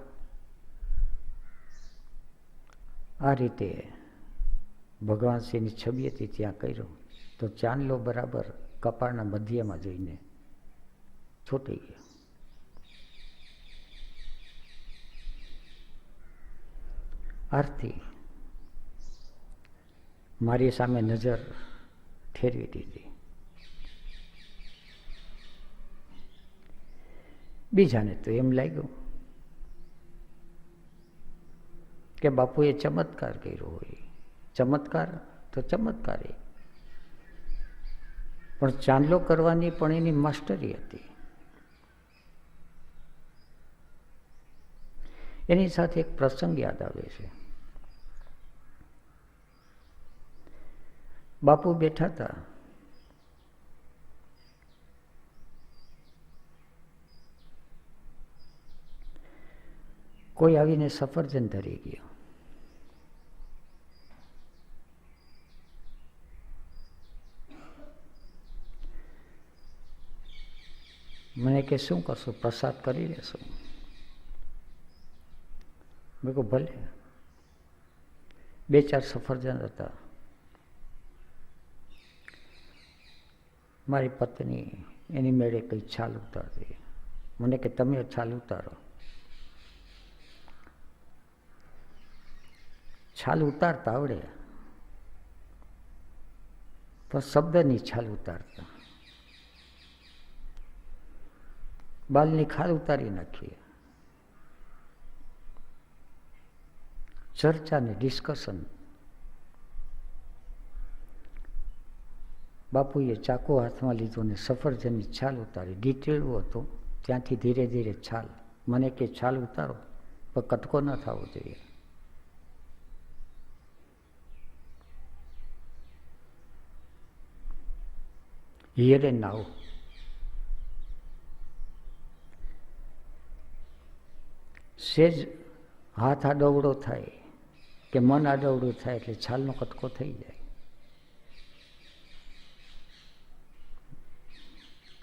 આ રીતે ભગવાન શ્રીની છબી હતી ત્યાં કર્યો, તો ચાંદલો બરાબર કપાળના મધ્યમાં જઈને છૂટી ગયો. આરતી મારી સામે નજર ઠેરવી દીધી. બીજાને તો એમ લાગ્યું કે બાપુએ ચમત્કાર કર્યો હોય. ચમત્કાર તો ચમત્કાર, પણ ચાંદલો કરવાની પણ એની માસ્ટરી હતી. એની સાથે એક પ્રસંગ યાદ આવે છે. બાપુ બેઠા હતા, કોઈ આવીને સફરજન ધરી ગયો. મને કે શું કરશો? પ્રસાદ કરી લેશો? મેં કહું ભલે. 2-4 સફરજન હતા. મારી પત્ની એની મેળે કંઈ છાલ ઉતારતી. મને કે તમે છાલ ઉતારો. છાલ ઉતારતા આવડે, પણ શબ્દની છાલ ઉતારતા. બાલની ખાલ ઉતારી નાખીએ. ચર્ચા ને ડિસ્કશન. બાપુએ ચાકુ હાથમાં લીધો ને સફરજનની છાલ ઉતારી. ડીટેલું હતું, ત્યાંથી ધીરે ધીરે છાલ. મને કે છાલ ઉતારો, પણ કટકો ન થવો જોઈએ. હિયર એન્ડ નાઉ. સેજ હાથ આડવડો થાય કે મન આડવડું થાય એટલે છાલનો કટકો થઈ જાય.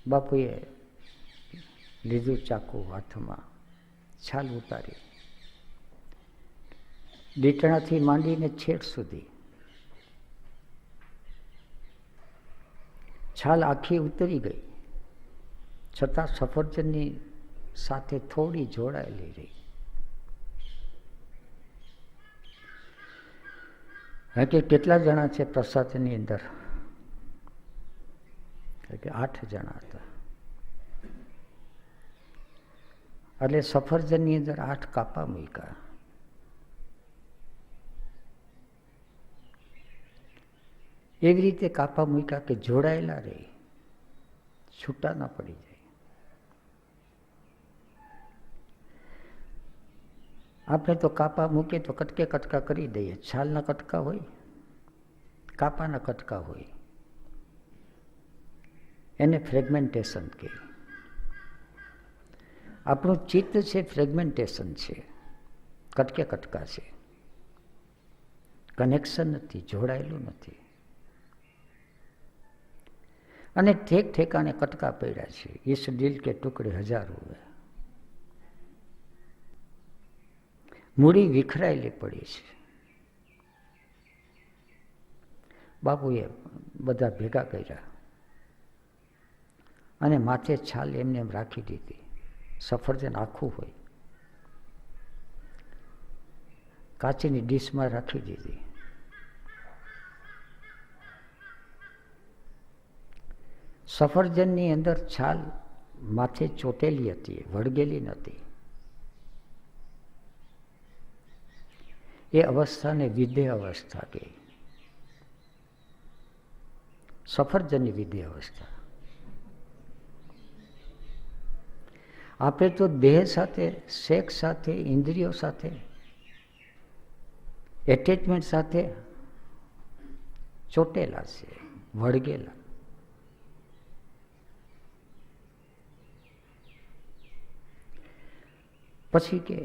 બાપુએ લીધું ચાકુ હાથમાં, છાલ ઉતારી. દીટણાથી માંડીને છેક સુધી છાલ આખી ઉતરી ગઈ, છતાં સફરજનની સાથે થોડી જોડાયેલી રહી. કે કેટલા જણા છે પ્રસાદની અંદર? કે 8 જણા હતા. એટલે સફરજનની અંદર 8 કાપા મૂક્યા. એવી રીતે કાપા મૂક્યા કે જોડાયેલા રહે, છૂટા ના પડી જાય. આપણે તો કાપા મૂકીએ તો કટકે કટકા કરી દઈએ. છાલના કટકા હોય, કાપાના કટકા હોય, એને ફ્રેગમેન્ટેશન કહે. આપણું ચિત્ત છે ફ્રેગમેન્ટેશન છે, કટકે કટકા છે, કનેક્શન નથી, જોડાયેલું નથી. અને ઠેક ઠેકાણે કટકા પડ્યા છે. ઇસ દિલ કે ટુકડે હજાર હુએ. મૂડી વિખરાયેલી પડી છે. બાપુએ બધા ભેગા કર્યા અને માથે છાલ એમને એમ રાખી દીધી. સફરજન આખું હોય, કાચની ડીશમાં રાખી દીધી. સફરજનની અંદર છાલ માથે ચોટેલી હતી, વળગેલી નથી. એ અવસ્થાને વિધેય અવસ્થા કહે. સફરજનની વિધેય અવસ્થા. આપણે તો દેહ સાથે, સેક્સ સાથે, ઇન્દ્રિયો સાથે, એટેચમેન્ટ સાથે ચોટેલા છે, વળગેલા. પછી કે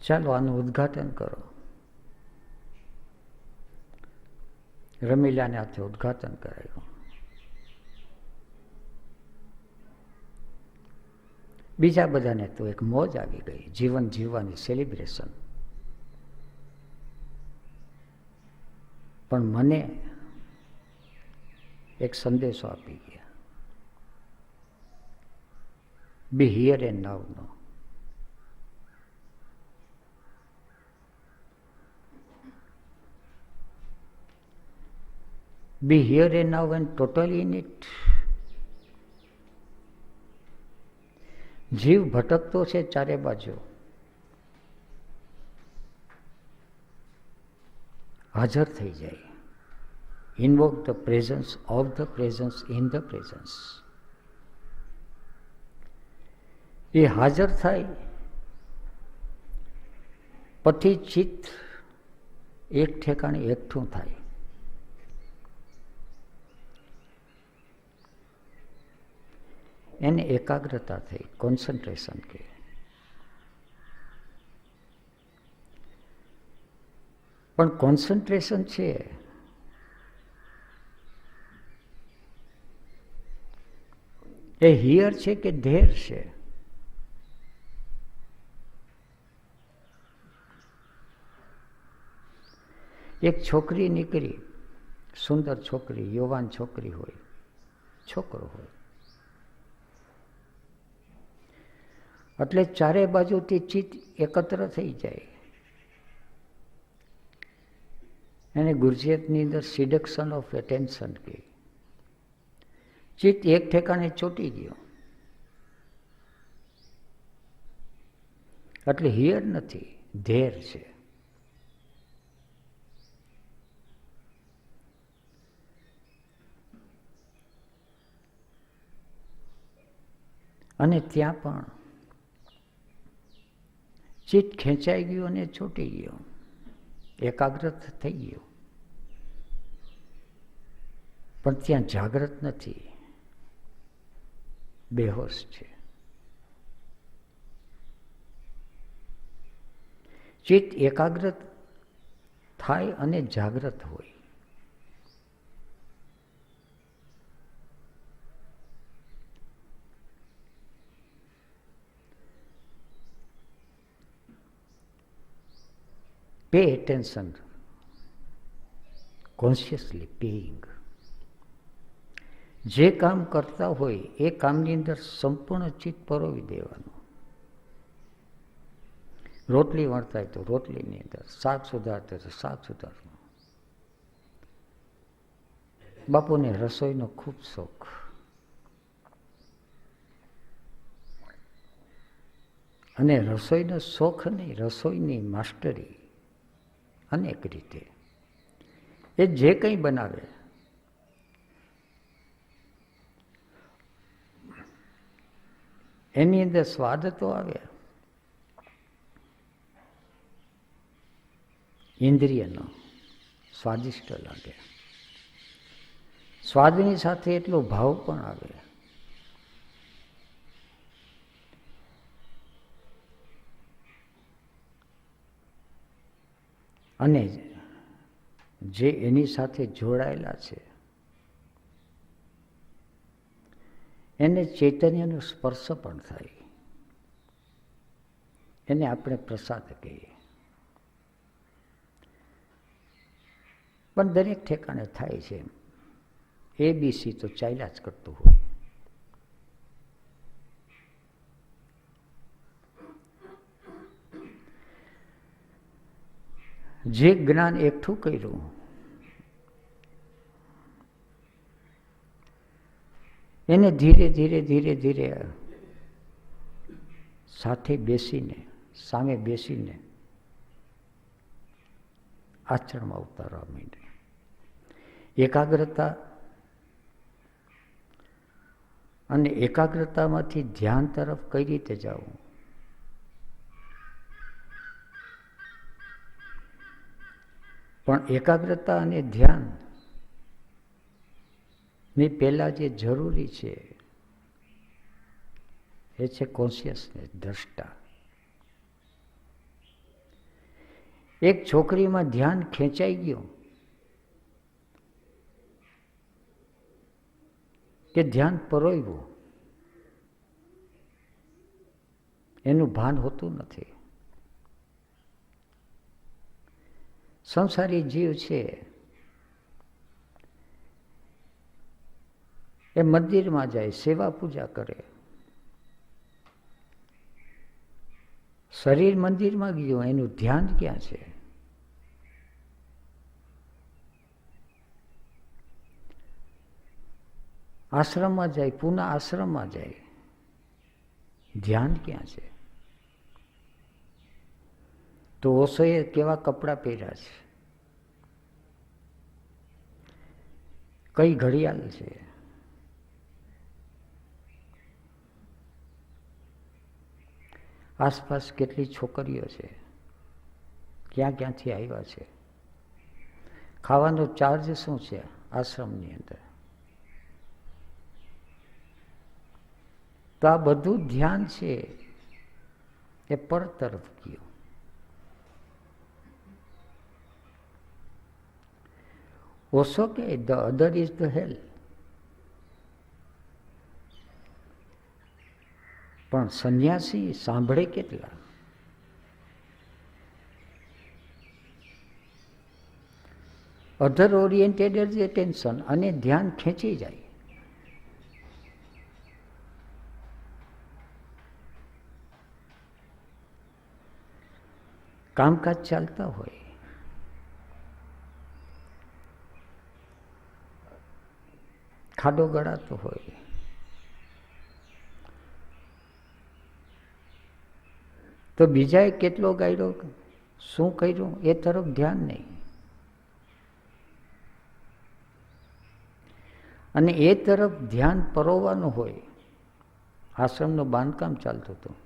ચાલો આનું ઉદ્ઘાટન કરો. રમીલાને હાથે ઉદ્ઘાટન કરાયું. બીજા બધાને તો એક મોજ આવી ગઈ, જીવન જીવવાની સેલિબ્રેશન. પણ મને એક સંદેશો આપી ગયા. બી હિયર એન્ડ નાઉ નો. Be here and now and totally in it. જીવ ભટકતો છે ચારે બાજુ. હાજર થઈ જાય. Invoke the presence of the presence in the presence. એ હાજર થાય પછી ચિત્ત એક ઠેકાણે એકઠું થાય. એને એકાગ્રતા થઈ, કોન્સન્ટ્રેશન કહે. પણ કોન્સન્ટ્રેશન છે એ હિયર છે કે ધેર છે? એક છોકરી નીકળી, સુંદર છોકરી, યુવાન છોકરી હોય, છોકરો હોય, એટલે ચારે બાજુથી ચિત્ત એકત્ર થઈ જાય. એને ગુજરાતની અંદર સિડક્શન ઓફ એટેન્શન કહે. ચિત્ત એક ઠેકાણે ચોંટી ગયો એટલે હિયર નથી, ધેર છે. અને ત્યાં પણ ચિત્ત ખેંચાઈ ગયું અને છૂટી ગયું, એકાગ્રત થઈ ગયું, પણ ત્યાં જાગ્રત નથી, બેહોશ છે. ચિત્ત એકાગ્રત થાય અને જાગ્રત હોય. Pay attention, consciously paying. જે કામ કરતા હોય એ કામની અંદર સંપૂર્ણ ચિત્ત પરોવી દેવાનું. રોટલી વણતા હોય તો રોટલીની અંદર, શાક સુધારતા તો શાક સુધારવાનું. બાપુને રસોઈનો ખૂબ શોખ. અને રસોઈનો શોખ નહીં, રસોઈની માસ્ટરી અનેક રીતે. એ જે કંઈ બનાવે એની અંદર સ્વાદ તો આવે, ઇન્દ્રિયનો સ્વાદિષ્ટ લાગે. સ્વાદની સાથે એટલો ભાવ પણ આવે. અને જે એની સાથે જોડાયેલા છે એને ચૈતન્યનો સ્પર્શ પણ થાય. એને આપણે પ્રસાદ કહીએ. પણ દરેક ઠેકાણે થાય છે. ABC તો ચાલ્યા જ કરતું હોય. જે જ્ઞાન એકઠું કર્યું એને ધીરે ધીરે ધીરે ધીરે સાથે બેસીને, સામે બેસીને આચરણમાં ઉતારવા માંડે. એકાગ્રતા અને એકાગ્રતામાંથી ધ્યાન તરફ કઈ રીતે જવું, પણ એકાગ્રતા અને ધ્યાન ની પહેલા જે જરૂરી છે એ છે કોન્શિયસનેસ, દ્રષ્ટા. એક છોકરીમાં ધ્યાન ખેંચાઈ ગયું કે ધ્યાન પરોવ્યું, એનું ભાન હોતું નથી. સંસારી જીવ છે એ મંદિરમાં જાય, સેવા પૂજા કરે. શરીર મંદિરમાં ગયું, એનું ધ્યાન ક્યાં છે? આશ્રમમાં જાય, પૂના આશ્રમમાં જાય, ધ્યાન ક્યાં છે? તો ઓશોએ કેવા કપડાં પહેર્યા છે, કઈ ઘડિયાળ છે, આસપાસ કેટલી છોકરીઓ છે, ક્યાં ક્યાંથી આવ્યા છે, ખાવાનો ચાર્જ શું છે આશ્રમની અંદર. તો આ બધું ધ્યાન છે એ પર તરફ ગયું. ઓશો કે ધ અધર ઇઝ ધ હેલ. પણ સંન્યાસી સાંભળે કેટલા? અધર ઓરિએન્ટેડ જ એટેન્શન, અને ધ્યાન ખેંચી જાય. કામકાજ ચાલતા હોય, ખાડો ગળાતો હોય, તો બીજાએ કેટલો ગાળ્યો, શું કર્યું એ તરફ ધ્યાન નહીં. અને એ તરફ ધ્યાન પરોવાનું હોય. આશ્રમનું બાંધકામ ચાલતું હતું.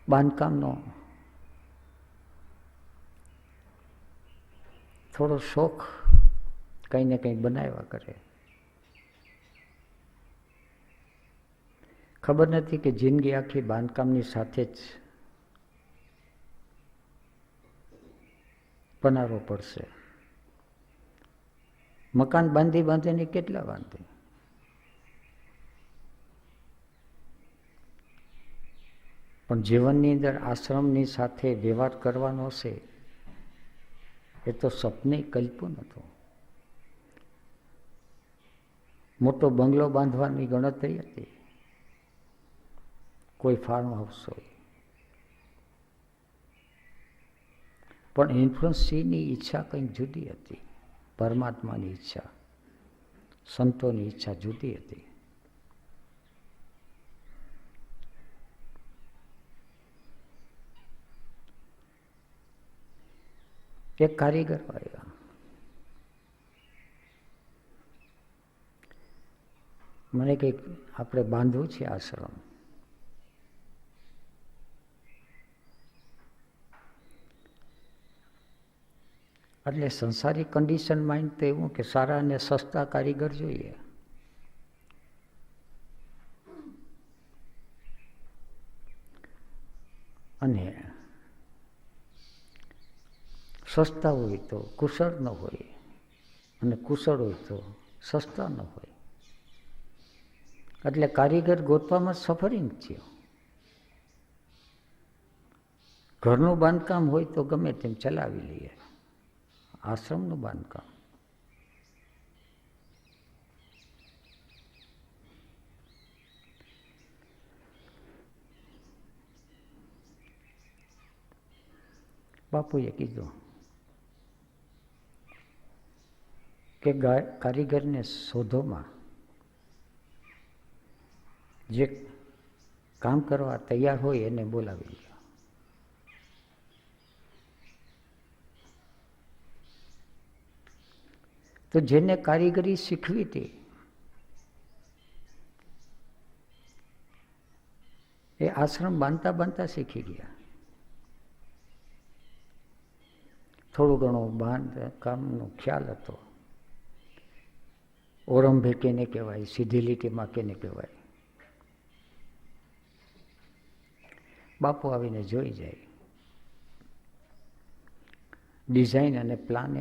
બાંધકામનો થોડો શોખ, કંઈ ને કંઈ બનાવ્યા કરે. ખબર નથી કે જિંદગી આખી બાંધકામની સાથે જ બનાવવો પડશે. મકાન બાંધીને કેટલા બાંધે? પણ જીવનની અંદર આશ્રમની સાથે વ્યવહાર કરવાનો છે એ તો સપને કલ્પ્યું નહોતું. મોટો બંગલો બાંધવાની ગણતરી હતી, કોઈ ફાર્મ હાઉસ હોય. પણ ઇન્ફ્લુઅન્સની ઈચ્છા કંઈક જુદી હતી. પરમાત્માની ઈચ્છા, સંતોની ઈચ્છા જુદી હતી. એક કારીગર આવ્યા. મને કંઈક આપણે બાંધવું છે આશ્રમ. એટલે સંસારી કન્ડિશન માઇન્ડ તો એવું કે સારા અને સસ્તા કારીગર જોઈએ. અને સસ્તા હોય તો કુશળ ન હોય, અને કુશળ હોય તો સસ્તા ન હોય. એટલે કારીગર ગોતવામાં સફરિંગ થયો. ઘરનું બાંધકામ હોય તો ગમે તેમ ચલાવી લઈએ. આશ્રમનું બાંધકામ બાપુએ કીધું કે કારીગરને શોધોમાં જે કામ કરવા તૈયાર હોય એને બોલાવી લો. તો જેને કારીગરી શીખવી હતી એ આશ્રમ બાંધતા બાંધતા શીખી ગયા. થોડું ઘણું બાંધકામનો ખ્યાલ હતો. ઓરંભે કેને કહેવાય, સીધી લીટીમાં કેને કહેવાય. બાપુ આવીને જોઈ જાય. ડિઝાઇન અને પ્લાન,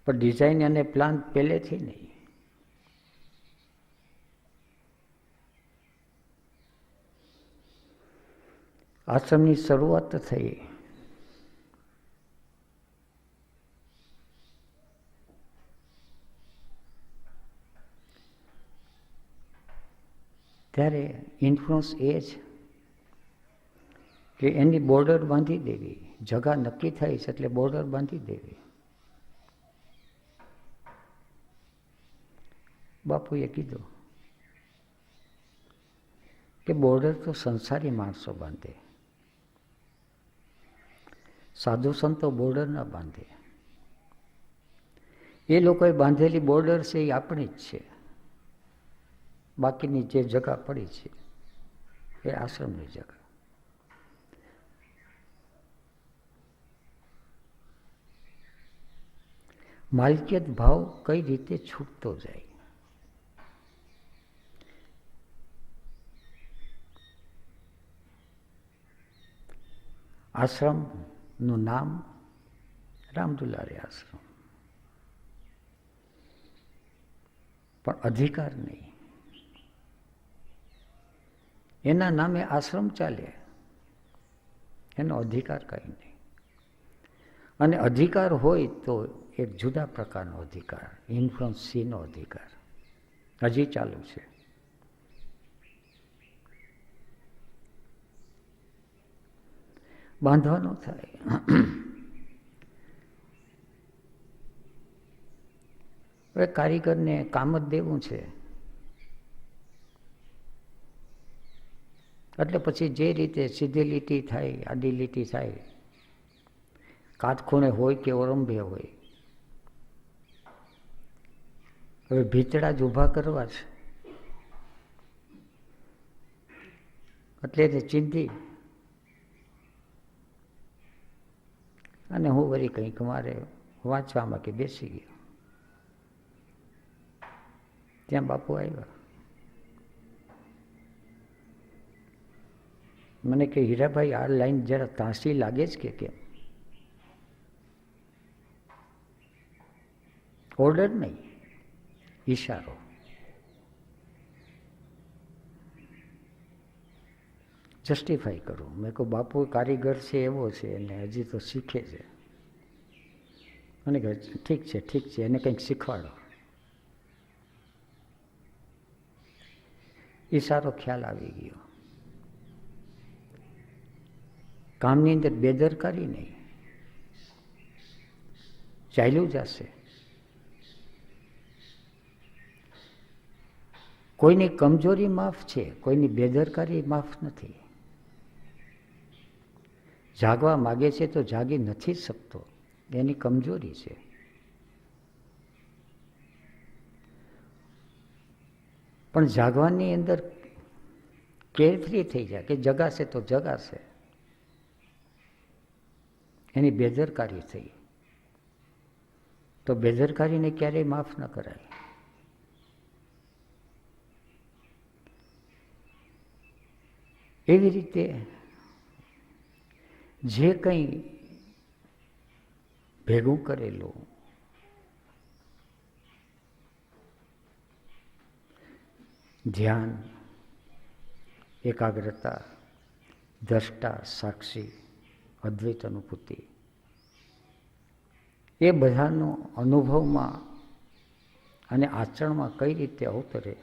પણ ડિઝાઇન અને પ્લાન પહેલેથી નહીં. આશ્રમની શરૂઆત થઈ ત્યારે ઇન્ફ્લુઅન્સ એ જ કે એની બોર્ડર બાંધી દેવી. જગા નક્કી થઈ છે એટલે બોર્ડર બાંધી દેવી. બાપુએ કીધું કે બોર્ડર તો સંસારી માણસો બાંધે, સાધુ સંતો બોર્ડર ના બાંધે. એ લોકોએ બાંધેલી બોર્ડર છે એ આપણી જ છે. બાકીની જે જગા પડી છે એ આશ્રમની જગા. માલકિયત ભાવ કઈ રીતે છૂટતો જાય. આશ્રમનું નામ રામદુલારી આશ્રમ, પણ અધિકાર નહીં. એના નામે આશ્રમ ચાલે, એનો અધિકાર કઈ નહીં. અને અધિકાર હોય તો એક જુદા પ્રકારનો અધિકાર, ઇન્ફ્લુઅન્સીનો અધિકાર હજી ચાલુ છે. બાંધવાનો થાય. હવે કારીગરને કામ જ દેવું છે, એટલે પછી જે રીતે સીધી લીટી થાય, આડી લીટી થાય, કાટખૂણે હોય કે ઓરંભે હોય, હવે ભીતડા જ ઊભા કરવા છે. એટલે તે ચીંધી અને હું વળી કંઈક મારે વાંચવામાં કે બેસી ગયો. ત્યાં બાપુ આવ્યા. મને કે હીરાભાઈ આ લાઈન જરા તાસી લાગે છે કે કેમ? ઓર્ડર નહીં, ઈશારો. જસ્ટિફાઈ કરું. મેં કહું બાપુ કારીગર છે એવો છે અને હજી તો શીખે છે. મને કહે ઠીક છે એને કંઈક શીખવાડો. ઈશારો ખ્યાલ આવી ગયો. કામની અંદર બેદરકારી નહીં, ચાલ્યું જશે. કોઈની કમજોરી માફ છે, કોઈની બેદરકારી માફ નથી. જાગવા માગે છે તો જાગી નથી શકતો, એની કમજોરી છે. પણ જાગવાની અંદર કેરફ્રી થઈ જાય કે જગાશે તો જગાશે. એની બેદરકારી થઈ તો બેદરકારીને ક્યારેય માફ ન કરાય. એવી રીતે જે કંઈ ભેગું કરેલું ધ્યાન, એકાગ્રતા, દ્રષ્ટા, સાક્ષી, અદ્વૈત અનુભૂતિ, એ બધાનો અનુભવમાં અને આચરણમાં કઈ રીતે અવતરે,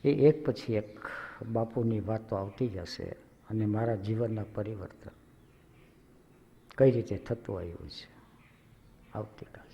એ એક પછી એક બાપુની વાતો આવતી જશે. અને મારા જીવનના પરિવર્તન કઈ રીતે થતું આવ્યું છે આવતીકાલ.